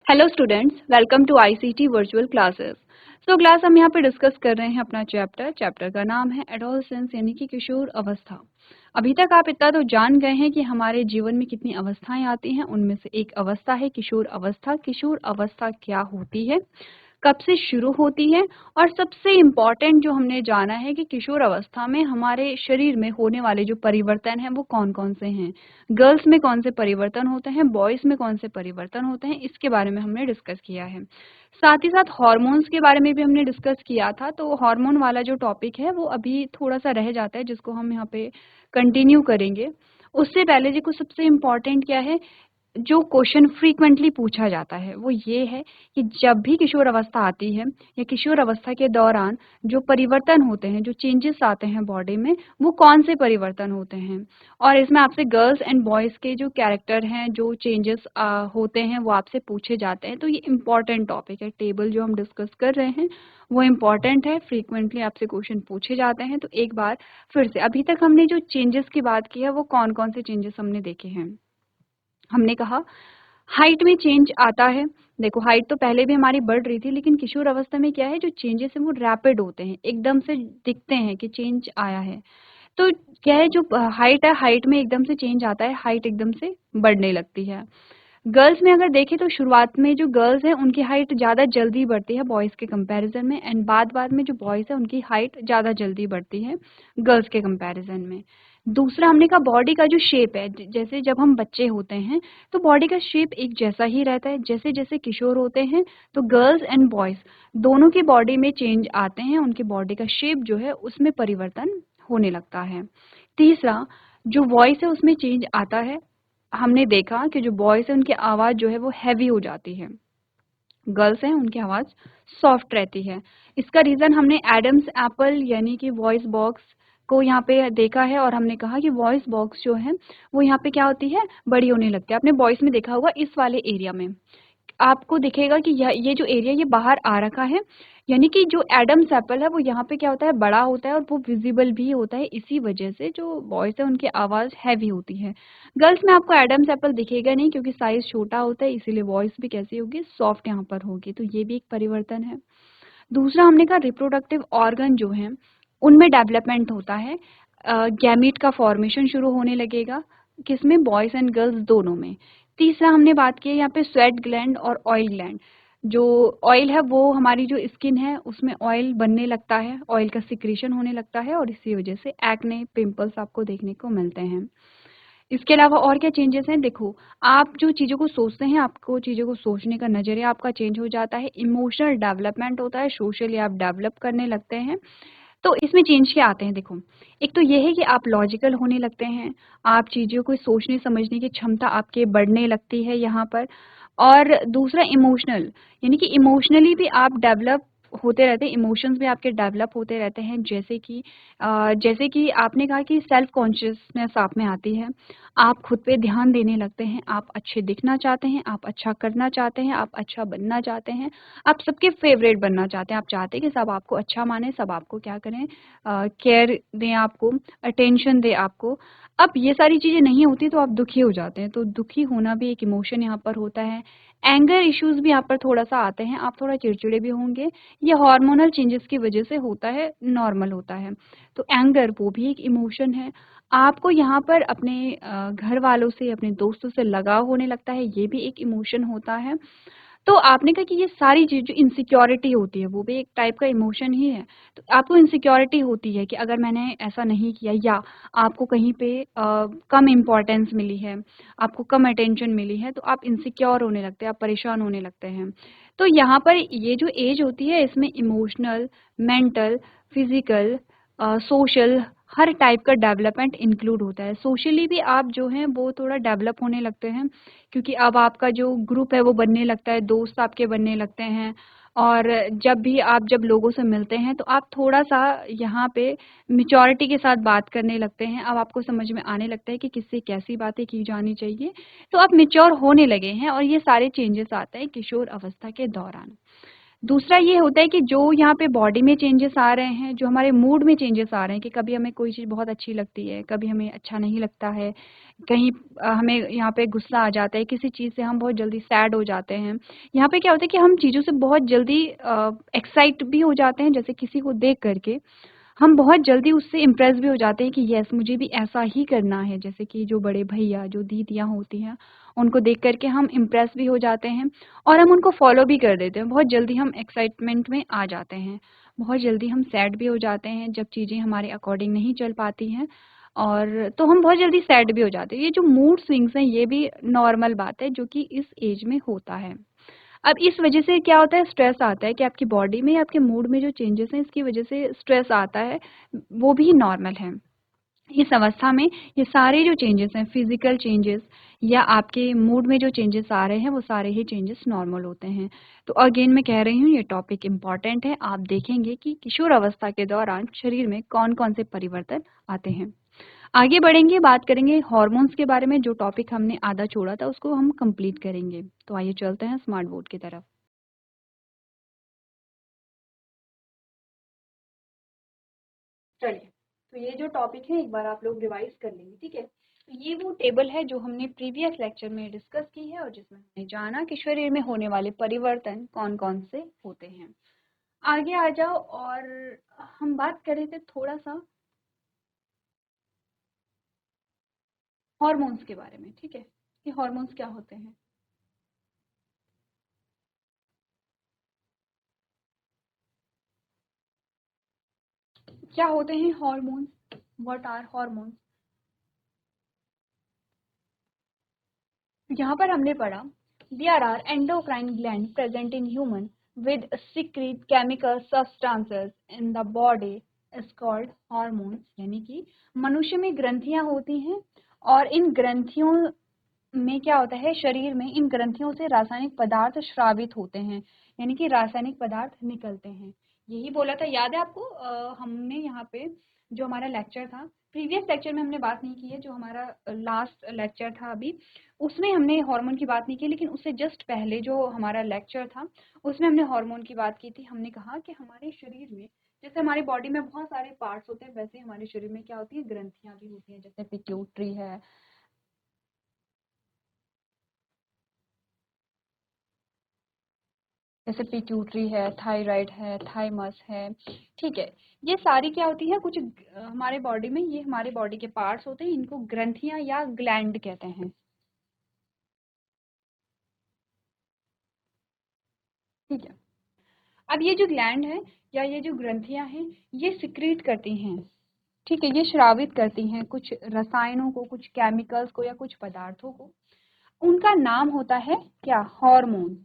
Hello students, welcome to ICT virtual classes. Class हम यहाँ पे डिस्कस कर रहे हैं अपना चैप्टर का नाम है एडोलसेंस यानी कि किशोर अवस्था। अभी तक आप इतना तो जान गए हैं कि हमारे जीवन में कितनी अवस्थाएं आती हैं। उनमें से एक अवस्था है किशोर अवस्था। किशोर अवस्था क्या होती है, कब से शुरू होती है, और सबसे इम्पॉर्टेंट जो हमने जाना है कि किशोर अवस्था में हमारे शरीर में होने वाले जो परिवर्तन हैं वो कौन कौन से हैं। गर्ल्स में कौन से परिवर्तन होते हैं, बॉयज़ में कौन से परिवर्तन होते हैं, इसके बारे में हमने डिस्कस किया है। साथ ही साथ हार्मोन्स के बारे में भी हमने डिस्कस किया था। तो हार्मोन वाला जो टॉपिक है वो अभी थोड़ा सा रह जाता है, जिसको हम यहाँ पे कंटिन्यू करेंगे। उससे पहले देखो, सबसे इम्पॉर्टेंट क्या है, जो क्वेश्चन फ्रीक्वेंटली पूछा जाता है वो ये है कि जब भी किशोर अवस्था आती है या किशोर अवस्था के दौरान जो परिवर्तन होते हैं, जो चेंजेस आते हैं बॉडी में, वो कौन से परिवर्तन होते हैं। और इसमें आपसे गर्ल्स एंड बॉयज़ के जो कैरेक्टर हैं, जो चेंजेस होते हैं, वो आपसे पूछे जाते हैं। तो ये इम्पॉर्टेंट टॉपिक है। टेबल जो हम डिस्कस कर रहे हैं वो इम्पॉर्टेंट है, फ्रीक्वेंटली आपसे क्वेश्चन पूछे जाते हैं। तो एक बार फिर से, अभी तक हमने जो चेंजेस की बात की है वो कौन कौन से चेंजेस हमने देखे हैं। हमने कहा हाइट में चेंज आता है। देखो, हाइट तो पहले भी हमारी बढ़ रही थी, लेकिन किशोर अवस्था में क्या है, जो चेंजेस हैं वो रैपिड होते हैं, एकदम से दिखते हैं कि चेंज आया है। तो क्या है, जो हाइट है, हाइट में एकदम से चेंज आता है, हाइट एकदम से बढ़ने लगती है। गर्ल्स में अगर देखें तो शुरुआत में जो गर्ल्स हैं उनकी हाइट ज़्यादा जल्दी बढ़ती है बॉयज़ के कंपैरिजन में, एंड बाद बाद में जो बॉयज़ हैं उनकी हाइट ज़्यादा जल्दी बढ़ती है गर्ल्स के कंपैरिजन में। दूसरा, हमने कहा बॉडी का जो शेप है, जैसे जब हम बच्चे होते हैं तो बॉडी का शेप एक जैसा ही रहता है। जैसे जैसे किशोर होते हैं तो गर्ल्स एंड बॉयज़ दोनों की बॉडी में चेंज आते हैं, उनकी बॉडी का शेप जो है उसमें परिवर्तन होने लगता है। तीसरा, जो वॉइस है उसमें चेंज आता है। हमने देखा कि जो बॉयज़ हैं उनकी आवाज़ जो है वो हैवी हो जाती है, गर्ल्स हैं उनकी आवाज़ सॉफ्ट रहती है। इसका रीज़न हमने एडम्स एप्पल यानी कि वॉइस बॉक्स को यहाँ पे देखा है, और हमने कहा कि वॉइस बॉक्स जो है वो यहाँ पे क्या होती है, बड़ी होने लगती है। आपने वॉइस में देखा होगा, इस वाले एरिया में आपको दिखेगा कि ये जो एरिया ये बाहर आ रखा है, यानी कि जो एडम्स एप्पल है वो यहाँ पे क्या होता है, बड़ा होता है और वो विजिबल भी होता है। इसी वजह से जो बॉयज़ है उनकी आवाज़ हैवी होती है। गर्ल्स में आपको एडम्स एप्पल दिखेगा नहीं, क्योंकि साइज़ छोटा होता है, इसीलिए वॉइस भी कैसी होगी, सॉफ्ट यहाँ पर होगी। तो ये भी एक परिवर्तन है। दूसरा, हमने कहा रिप्रोडक्टिव ऑर्गन जो हैं उनमें डेवलपमेंट होता है। गैमीट का फॉर्मेशन शुरू होने लगेगा, किसमें, बॉयज़ एंड गर्ल्स दोनों में। तीसरा, हमने बात की है यहाँ पे स्वेट ग्लैंड और ऑयल ग्लैंड। जो ऑयल है वो हमारी जो स्किन है उसमें ऑयल बनने लगता है, ऑयल का सिक्रीशन होने लगता है, और इसी वजह से एक्ने, पिंपल्स आपको देखने को मिलते हैं। इसके अलावा और क्या चेंजेस हैं, देखो, आप जो चीज़ों को सोचते हैं, आपको चीज़ों को सोचने का नज़रिया आपका चेंज हो जाता है। इमोशनल डेवलपमेंट होता है, सोशली आप डेवलप करने लगते हैं। तो इसमें चेंज क्या आते हैं, देखो, एक तो ये है कि आप लॉजिकल होने लगते हैं, आप चीज़ों को सोचने समझने की क्षमता आपके बढ़ने लगती है यहाँ पर। और दूसरा, इमोशनल, यानी कि इमोशनली भी आप डेवलप होते रहते हैं, इमोशंस भी आपके डेवलप होते रहते हैं। जैसे कि आपने कहा कि सेल्फ कॉन्शियसनेस आप में आती है, आप खुद पे ध्यान देने लगते हैं, आप अच्छे दिखना चाहते हैं, आप अच्छा करना चाहते हैं, आप अच्छा बनना चाहते हैं, आप सबके फेवरेट बनना चाहते हैं। आप चाहते हैं कि सब आपको अच्छा माने, सब आपको क्या करें, केयर दें, आपको अटेंशन दें आपको। अब ये सारी चीज़ें नहीं होती तो आप दुखी हो जाते हैं, तो दुखी होना भी एक इमोशन यहाँ पर होता है। एंगर इश्यूज़ भी यहाँ पर थोड़ा-सा आते हैं, आप थोड़ा चिड़चिड़े भी होंगे। ये हार्मोनल चेंजेस की वजह से होता है, नॉर्मल होता है। तो एंगर वो भी एक इमोशन है। आपको यहाँ पर अपने घर वालों से, अपने दोस्तों से लगाव होने लगता है, ये भी एक इमोशन होता है। तो आपने कहा कि ये सारी चीज़ जो इनसिक्योरिटी होती है वो भी एक टाइप का इमोशन ही है। तो आपको इनसिक्योरिटी होती है कि अगर मैंने ऐसा नहीं किया, या आपको कहीं पे कम इम्पोर्टेंस मिली है, आपको कम अटेंशन मिली है, तो आप इनसिक्योर होने लगते हैं, आप परेशान होने लगते हैं। तो यहाँ पर ये जो एज होती है इसमें इमोशनल, मेंटल, फिज़िकल, सोशल, हर टाइप का डेवलपमेंट इंक्लूड होता है। सोशली भी आप जो हैं वो थोड़ा डेवलप होने लगते हैं, क्योंकि अब आपका जो ग्रुप है वो बनने लगता है, दोस्त आपके बनने लगते हैं। और जब लोगों से मिलते हैं तो आप थोड़ा-सा यहाँ पे मैच्योरिटी के साथ बात करने लगते हैं। अब आपको समझ में आने लगता है कि किससे कैसी बातें की जानी चाहिए। तो आप मैच्योर होने लगे हैं, और ये सारे चेंजेस आते हैं किशोर अवस्था के दौरान। दूसरा ये होता है कि जो यहाँ पे बॉडी में चेंजेस आ रहे हैं, जो हमारे मूड में चेंजेस आ रहे हैं कि कभी हमें कोई चीज़ बहुत अच्छी लगती है, कभी हमें अच्छा नहीं लगता है, कहीं हमें यहाँ पे गुस्सा आ जाता है, किसी चीज़ से हम बहुत जल्दी सैड हो जाते हैं। यहाँ पे क्या होता है कि हम चीज़ों से बहुत जल्दी एक्साइट भी हो जाते हैं, जैसे किसी को देख करके हम बहुत जल्दी उससे इम्प्रेस भी हो जाते हैं कि यस मुझे भी ऐसा ही करना है। जैसे कि जो बड़े भैया, जो दीदियाँ होती हैं, उनको देख कर के हम इम्प्रेस भी हो जाते हैं और हम उनको फॉलो भी कर देते हैं। बहुत जल्दी हम एक्साइटमेंट में आ जाते हैं। बहुत जल्दी हम सैड भी हो जाते हैं जब चीज़ें हमारे अकॉर्डिंग नहीं चल पाती हैं, और तो हम बहुत जल्दी सैड भी हो जाते हैं। ये जो मूड स्विंग्स हैं ये भी नॉर्मल बात है जो कि इस एज में होता है। अब इस वजह से क्या होता है, स्ट्रेस आता है कि आपकी बॉडी में, आपके मूड में जो चेंजेस हैं इसकी वजह से स्ट्रेस आता है, वो भी नॉर्मल है। इस अवस्था में ये सारे जो चेंजेस हैं, फिजिकल चेंजेस या आपके मूड में जो चेंजेस आ रहे हैं, वो सारे ही चेंजेस नॉर्मल होते हैं। तो अगेन मैं कह रही हूँ ये टॉपिक इम्पॉर्टेंट है। आप देखेंगे कि किशोर अवस्था के दौरान शरीर में कौन कौन से परिवर्तन आते हैं। आगे बढ़ेंगे, बात करेंगे हॉर्मोन्स के बारे में। जो टॉपिक हमने आधा छोड़ा था उसको हम कंप्लीट करेंगे। तो आइए चलते हैं स्मार्ट बोर्ड की तरफ। चलिए, तो ये जो टॉपिक है एक बार आप लोग रिवाइज कर लेंगे, ठीक है। तो ये वो टेबल है जो हमने प्रीवियस लेक्चर में डिस्कस की है और जिसमें हमने जाना कि शरीर में होने वाले परिवर्तन कौन कौन से होते हैं। आगे आ जाओ, और हम बात कर रहे थे थोड़ा सा हॉर्मोन्स के बारे में, ठीक है, कि हॉर्मोन्स क्या होते हैं। क्या होते हैं हॉर्मोन्स, व्हाट आर हॉर्मोन्स। यहाँ पर हमने पढ़ा there are endocrine gland present in human with secrete chemical substances in the body is called hormones। यानी कि मनुष्य में ग्रंथियां होती हैं और इन ग्रंथियों में क्या होता है, शरीर में इन ग्रंथियों से रासायनिक पदार्थ स्रावित होते हैं, यानी कि रासायनिक पदार्थ निकलते हैं। यही बोला था, याद है आपको? हमने यहाँ पे जो हमारा लेक्चर था, प्रीवियस लेक्चर में हमने बात नहीं की है, जो हमारा लास्ट लेक्चर था अभी, उसमें हमने हार्मोन की बात नहीं की, लेकिन उससे जस्ट पहले जो हमारा लेक्चर था उसमें हमने हार्मोन की बात की थी। हमने कहा कि हमारे शरीर में, जैसे हमारी बॉडी में बहुत सारे पार्ट्स होते हैं, वैसे हमारे शरीर में क्या होती है, ग्रंथियां भी होती हैं। जैसे पिट्यूटरी है, जैसे पिट्यूटरी है, थायराइड है, थाइमस है, ठीक है। ये सारी क्या होती है, कुछ हमारे बॉडी में, ये हमारे बॉडी के पार्ट्स होते हैं, इनको ग्रंथियां या ग्लैंड कहते हैं, ठीक है। अब ये जो ग्लैंड है या ये जो ग्रंथियां हैं, ये सिक्रीट करती हैं, ठीक है, ये श्रावित करती हैं कुछ रसायनों को, कुछ केमिकल्स को या कुछ पदार्थों को। उनका नाम होता है क्या, हार्मोन।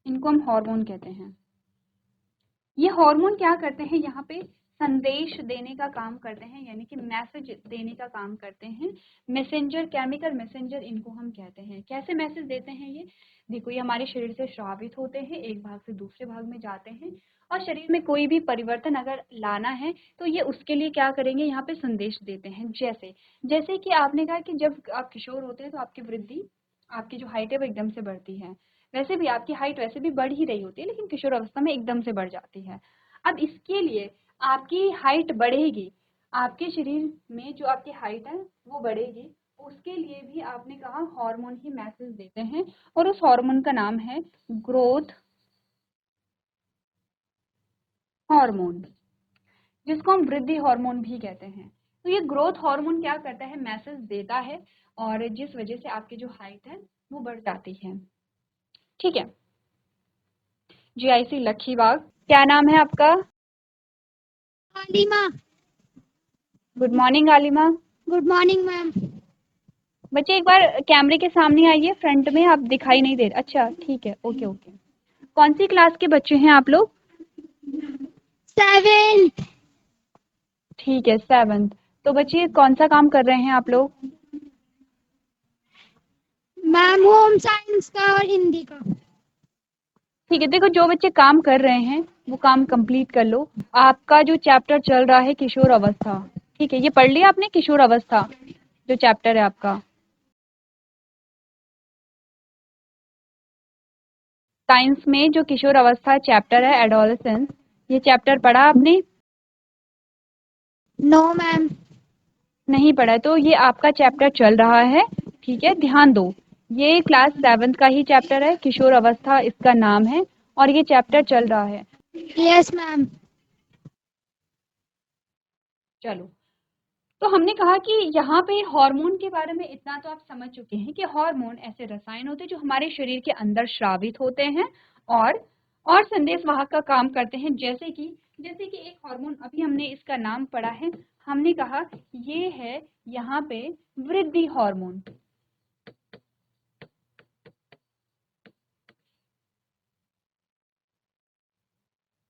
इनको हम हार्मोन कहते हैं। ये हार्मोन क्या करते हैं, यहाँ पे संदेश देने का काम करते हैं, यानी कि मैसेज देने का काम करते हैं। मैसेंजर, केमिकल मैसेंजर इनको हम कहते हैं। कैसे मैसेज देते हैं ये, देखो ये हमारे शरीर से श्रावित होते हैं, एक भाग से दूसरे भाग में जाते हैं, और शरीर में कोई भी परिवर्तन अगर लाना है तो ये उसके लिए क्या करेंगे, यहाँ पे संदेश देते हैं। जैसे जैसे कि आपने कहा कि जब आप किशोर होते हैं तो आपकी वृद्धि, आपकी जो हाइट है वो एकदम से बढ़ती है। वैसे भी आपकी हाइट वैसे भी बढ़ ही रही होती है, लेकिन किशोर अवस्था में एकदम से बढ़ जाती है। अब इसके लिए आपकी हाइट बढ़ेगी, आपके शरीर में जो आपकी हाइट है वो बढ़ेगी, उसके लिए भी आपने कहा हार्मोन ही मैसेज देते हैं, और उस हार्मोन का नाम है ग्रोथ हार्मोन, जिसको हम वृद्धि हार्मोन भी कहते हैं। तो ये ग्रोथ हार्मोन क्या करता है, मैसेज देता है, और जिस वजह से आपकी जो हाइट है वो बढ़ जाती है, ठीक है। जीआईसी लखीबाग, क्या नाम है आपका? Alima. Good morning Alima. Good morning ma'am. बच्चे एक बार कैमरे के सामने आइए, फ्रंट में आप दिखाई नहीं दे रहे। अच्छा ठीक है, ओके ओके। कौन सी क्लास के बच्चे हैं आप लोग? 7th। ठीक है, 7th। तो बच्चे कौन सा काम कर रहे हैं आप लोग? मैम होम साइंस का और हिंदी का। ठीक है, देखो जो बच्चे काम कर रहे हैं वो काम कंप्लीट कर लो। आपका जो चैप्टर चल रहा है किशोर अवस्था, ठीक है, ये पढ़ लिया आपने किशोर अवस्था जो चैप्टर है आपका? साइंस में जो किशोर अवस्था चैप्टर है एडोलेसेंस, ये चैप्टर पढ़ा आपने? No ma'am. नहीं पढ़ा तो ये आपका चैप्टर चल रहा है, ठीक है, ध्यान दो। ये क्लास 7th का ही चैप्टर है, किशोर अवस्था इसका नाम है और ये चैप्टर चल रहा है। Yes ma'am. चलो, तो हमने कहा कि यहाँ पे हार्मोन के बारे में इतना तो आप समझ चुके हैं कि हार्मोन ऐसे रसायन होते हैं जो हमारे शरीर के अंदर स्रावित होते हैं और संदेशवाहक का काम करते हैं। जैसे कि एक हार्मोन अभी हमने इसका नाम पढ़ा है, हमने कहा ये है यहाँ पे वृद्धि हार्मोन।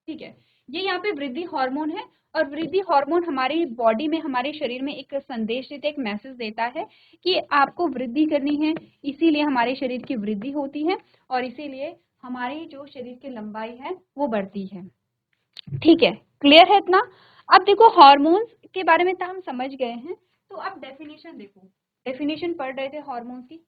ठीक है, ये यहाँ पे वृद्धि हार्मोन है और वृद्धि हार्मोन हमारी बॉडी में, हमारे शरीर में एक संदेश देता है, एक मैसेज देता है कि आपको वृद्धि करनी है, इसीलिए हमारे शरीर की वृद्धि होती है और इसीलिए हमारी जो शरीर की लंबाई है वो बढ़ती है। ठीक है, क्लियर है इतना? अब देखो, हार्मोन्स के बारे में तो हम समझ गए हैं, तो अब डेफिनेशन देखो, डेफिनेशन पढ़ रहे थे हार्मोन्स की।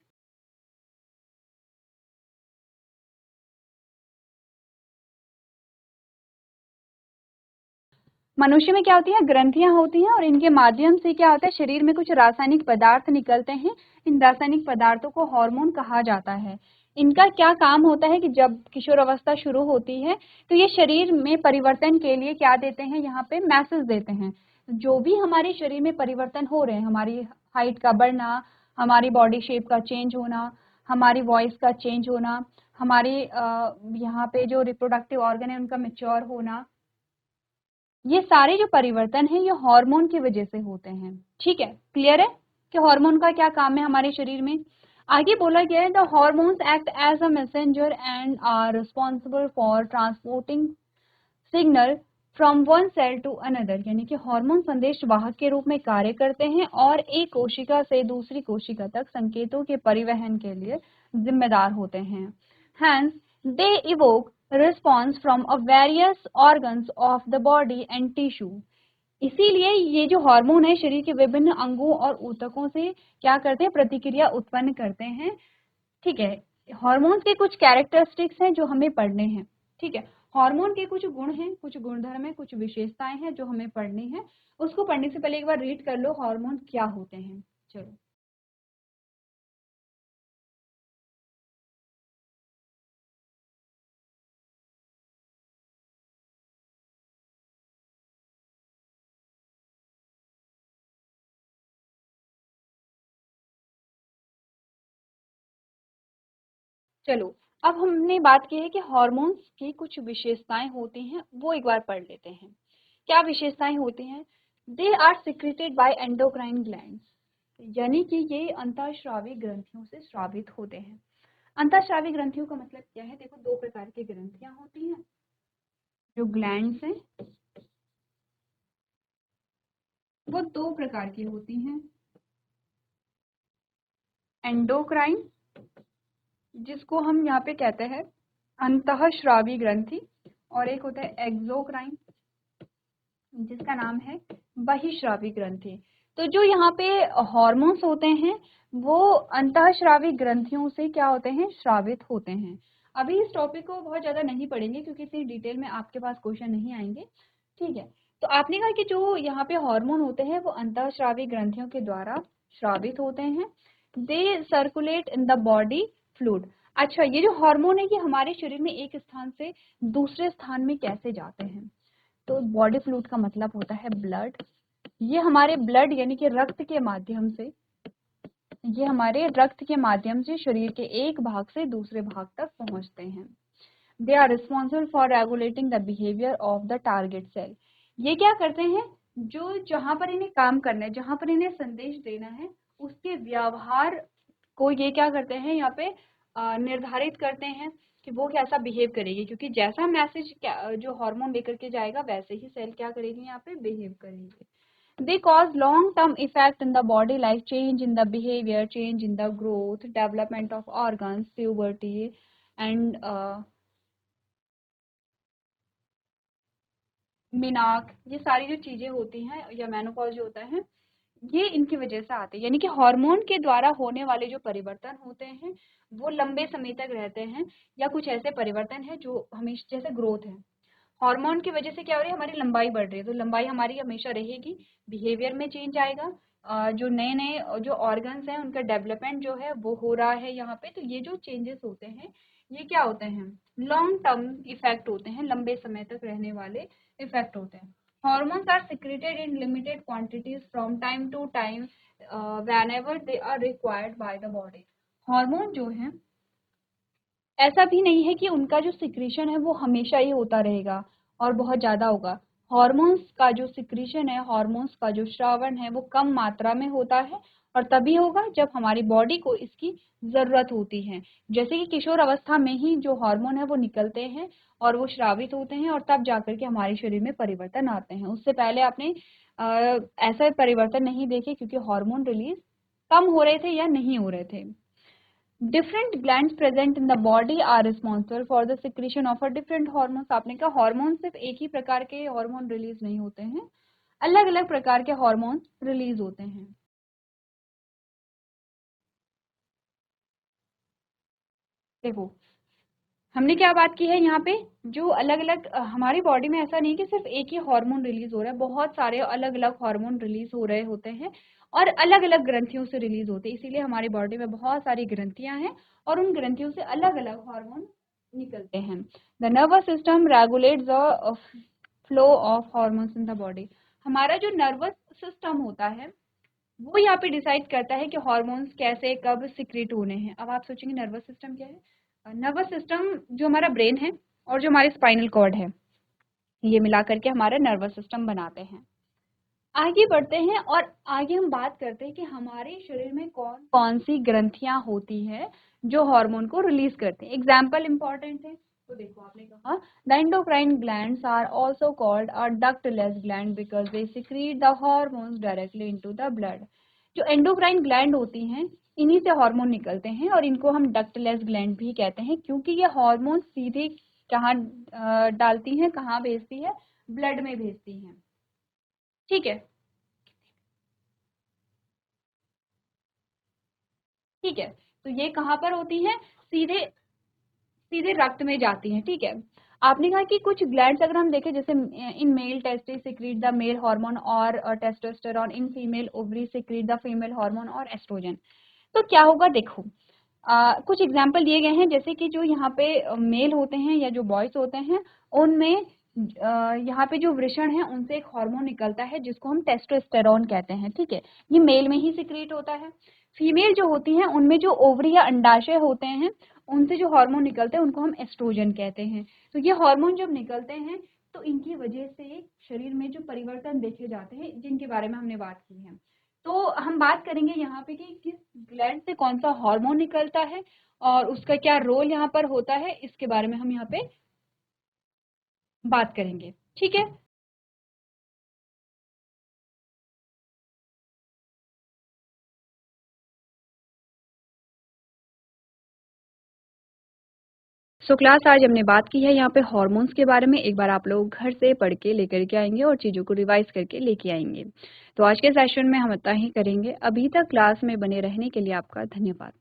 मनुष्य में क्या होती है, ग्रंथियां होती हैं और इनके माध्यम से क्या होता है, शरीर में कुछ रासायनिक पदार्थ निकलते हैं। इन रासायनिक पदार्थों को हार्मोन कहा जाता है। इनका क्या काम होता है कि जब किशोर अवस्था शुरू होती है तो ये शरीर में परिवर्तन के लिए क्या देते हैं, यहाँ पे मैसेज देते हैं। जो भी हमारे शरीर में परिवर्तन हो रहे हैं, हमारी हाइट का बढ़ना, हमारी बॉडी शेप का चेंज होना, हमारी वॉइस का चेंज होना, हमारे यहाँ पे जो रिप्रोडक्टिव ऑर्गन है उनका मेच्योर होना, ये सारे जो परिवर्तन हैं ये हार्मोन की वजह से होते हैं। ठीक है, क्लियर है कि हार्मोन का क्या काम है हमारे शरीर में? आगे बोला गया है, the hormones act as a messenger and are responsible for transporting signal from one cell to another, यानी कि हार्मोन संदेश वाहक के रूप में कार्य करते हैं और एक कोशिका से दूसरी कोशिका तक संकेतों के परिवहन के लिए जिम्मेदार होते हैं। Hence, they evoke response from a various organs of the body and tissue. इसीलिए ये जो हार्मोन है शरीर के विभिन्न अंगों और ऊतकों से क्या करते हैं, प्रतिक्रिया उत्पन्न करते हैं। ठीक है, हार्मोन्स के कुछ कैरेक्टरिस्टिक्स हैं जो हमें पढ़ने हैं। ठीक है, हार्मोन के कुछ गुण हैं, कुछ गुणधर्म हैं, कुछ विशेषताएं हैं जो हमें पढ़नी है। उसको पढ़ने से पहले एक बार रीड कर लो हार्मोन क्या होते हैं। चलो, चलो, अब हमने बात की है कि हार्मोन्स की कुछ विशेषताएं होती हैं, वो एक बार पढ़ लेते हैं। क्या विशेषताएं होती हैं? They are secreted by endocrine glands, यानी कि ये अंतःस्रावी ग्रंथियों से स्रावित होते हैं। अंतःस्रावी ग्रंथियों का मतलब क्या है? देखो, दो प्रकार की ग्रंथियां होती हैं, जो ग्लैंड्स हैं वो दो प्रकार की होती हैं। एंडोक्राइन, जिसको हम यहाँ पे कहते हैं अंतःस्रावी ग्रंथि, और एक होता है एक्सोक्राइन, जिसका नाम है बहिःस्रावी ग्रंथि। तो जो यहाँ पे हार्मोन्स होते हैं वो अंतःस्रावी ग्रंथियों से क्या होते हैं, स्रावित होते हैं। अभी इस टॉपिक को बहुत ज्यादा नहीं पढ़ेंगे क्योंकि इतनी डिटेल में आपके पास क्वेश्चन नहीं आएंगे। ठीक है, तो आपने कहा कि जो यहाँ पे हार्मोन होते हैं वो अंतःस्रावी ग्रंथियों के द्वारा स्रावित होते हैं। They circulate in the body fluid. अच्छा, ये जो हार्मोन है ये हमारे शरीर में एक स्थान से दूसरे स्थान में कैसे जाते हैं? तो बॉडी फ्लूइड का मतलब होता है ब्लड। ये हमारे ब्लड यानी कि रक्त के माध्यम से, ये हमारे रक्त के माध्यम से शरीर के एक भाग से दूसरे भाग तक पहुंचते हैं। They are responsible for regulating the behaviour of the target cell. ये क्या करते हैं, जो जहां पर इन्हें काम करना है, जहां पर इन्हें संदेश देना है, उसके व्यवहार को ये क्या करते हैं, यहाँ पे निर्धारित करते हैं कि वो कैसा बिहेव करेगी, क्योंकि जैसा मैसेज जो हार्मोन लेकर के जाएगा वैसे ही सेल क्या करेगी, यहाँ पे बिहेव करेगी। They cause long-term effect in the body like change in the behavior, change in the growth, development of organs, puberty, and मिनाक, ये सारी जो चीजें होती हैं या मेनोपॉज जो होता है, ये इनकी वजह से आते हैं, यानी कि हार्मोन के द्वारा होने वाले जो परिवर्तन होते हैं वो लंबे समय तक रहते हैं, या कुछ ऐसे परिवर्तन है जो हमेशा, जैसे ग्रोथ है, हार्मोन की वजह से क्या हो रही है, हमारी लंबाई बढ़ रही है, तो लंबाई हमारी हमेशा रहेगी, बिहेवियर में चेंज आएगा, जो नए नए जो ऑर्गन्स हैं उनका डेवलपमेंट जो है वो हो रहा है यहाँ पे, तो ये जो चेंजेस होते हैं ये क्या होते हैं, लॉन्ग टर्म इफेक्ट होते हैं, लंबे समय तक रहने वाले इफेक्ट होते हैं। Hormones are secreted in limited quantities from time to time whenever they are required by the body. Hormone जो है ऐसा भी नहीं है कि उनका जो सिक्रीशन है वो हमेशा ही होता रहेगा और बहुत ज़्यादा होगा। हॉर्मोन्स का जो सिक्रीशन है, हॉर्मोन्स का जो श्रावण है वो कम मात्रा में होता है और तभी होगा जब हमारी बॉडी को इसकी ज़रूरत होती है। जैसे कि किशोर अवस्था में ही जो हार्मोन है वो निकलते हैं और वो श्रावित होते हैं और तब जाकर के हमारे शरीर में परिवर्तन आते हैं। उससे पहले आपने ऐसा परिवर्तन नहीं देखे क्योंकि हार्मोन रिलीज कम हो रहे थे या नहीं हो रहे थे। Different glands present in the body are responsible for the secretion of a different hormones. आपने कहा हार्मोन सिर्फ एक ही प्रकार के हार्मोन रिलीज नहीं होते हैं, अलग अलग प्रकार के हार्मोन रिलीज होते हैं। देखो हमने क्या बात की है यहाँ पे, जो अलग अलग हमारी बॉडी में ऐसा नहीं कि सिर्फ एक ही हार्मोन रिलीज हो रहा है, बहुत सारे अलग अलग हार्मोन रिलीज हो रहे होते हैं और अलग अलग ग्रंथियों से रिलीज होते हैं, इसीलिए हमारी बॉडी में बहुत सारी ग्रंथियां हैं और उन ग्रंथियों से अलग अलग हार्मोन निकलते हैं। The nervous system regulates the flow of hormones in the body. हमारा जो नर्वस सिस्टम होता है वो यहाँ पे डिसाइड करता है कि हार्मोन्स कैसे कब सिक्रेट होने हैं। अब आप सोचेंगे नर्वस सिस्टम क्या है? नर्वस सिस्टम जो हमारा ब्रेन है और जो हमारे स्पाइनल कॉर्ड है, ये मिला करके हमारा नर्वस सिस्टम बनाते हैं। आगे बढ़ते हैं और आगे हम बात करते हैं कि हमारे शरीर में कौन कौन सी ग्रंथियां होती है जो हार्मोन को रिलीज करते हैं। एग्जाम्पल इंपॉर्टेंट है, तो देखो आपने कहा the endocrine glands are also called a ductless gland because they secrete the hormones directly into the blood. जो एंडोक्राइन ग्लैंड होती हैं इन्हीं से हार्मोन निकलते हैं और इनको हम डक्टलेस ग्लैंड भी कहते हैं क्योंकि ये हार्मोन सीधे कहाँ डालती हैं, कहाँ भेजती है, ब्लड में भेजती हैं। ठीक है, ठीक है, तो ये कहाँ पर होती हैं, सीधे सीधे रक्त में जाती हैं। ठीक है, आपने कहा कि कुछ ग्लैंड्स अगर हम देखें, जैसे in male testis secrete the male hormone और testosterone, in female ovary secrete the female hormone और एस्ट्रोजन। तो क्या होगा, देखो कुछ एग्जाम्पल दिए गए हैं, जैसे कि जो यहाँ पे मेल होते हैं या जो बॉयज होते हैं उनमें यहाँ पे जो वृषण है उनसे एक हार्मोन निकलता है जिसको हम टेस्टोस्टेरोन कहते हैं। ठीक है, ये मेल में ही सिक्रीट होता है। फीमेल जो होती हैं उनमें जो ओवरी या अंडाशय होते हैं उनसे जो हार्मोन निकलते हैं उनको हम एस्ट्रोजन कहते हैं। तो ये हार्मोन जब निकलते हैं तो इनकी वजह से शरीर में जो परिवर्तन देखे जाते हैं जिनके बारे में हमने बात की है। तो हम बात करेंगे यहाँ पे कि किस ग्लैंड से कौन सा हार्मोन निकलता है और उसका क्या रोल यहाँ पर होता है, इसके बारे में हम यहाँ पे बात करेंगे। ठीक है, सो क्लास आज हमने बात की है यहाँ पे हार्मोन्स के बारे में। एक बार आप लोग घर से पढ़ के लेकर के आएंगे और चीज़ों को रिवाइज करके लेके आएंगे। तो आज के सेशन में हम इतना ही करेंगे। अभी तक क्लास में बने रहने के लिए आपका धन्यवाद।